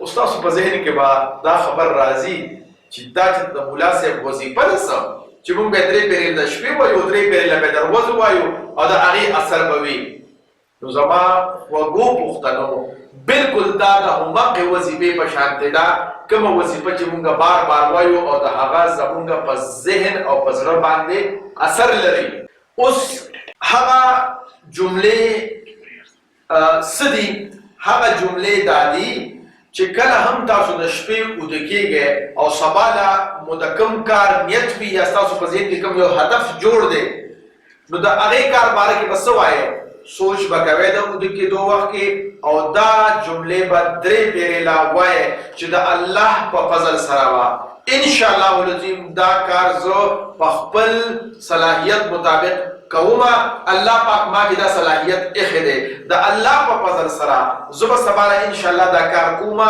استاسو په ذهن کې به دا خبر راځي چې دا چې د ملا صاحب وظیفه ده څه چې موږ به 3 پیرې د شپې وایو 3 پیرې له بدروز وایو او د هغې اثر به وي. نو زما وګو پښتنو بالکل دا د همغې وظیفې په شانتې ده کومه وظیفه چې موږ بار بار وایو او د هغه زموږ په ذهن او په زړه باندې اثر لري. اوس هغه جملې څه دي؟ هغه جملې دا دي چې کله هم تاسو د شپې اوده کېږئ او سبا له مو د کوم کار نیت وي یا ستاسو په ذهن کې کوم یو هدف جوړ دی نو د هغې کار باره کې به څه وایئ؟ سوچ به کوئ د اوده کېدو وخت کې او دا جملې به 3 پیرې لا وایئ چې د الله په فضل سره به انشاءالله العظیم دا کار زه په خپل صلاحیت مطابق کومه. الله پاک ما کې دا صلاحیت ایښی دی د الله په فضل سره زه به سبا ان شاء الله دا کار کومه.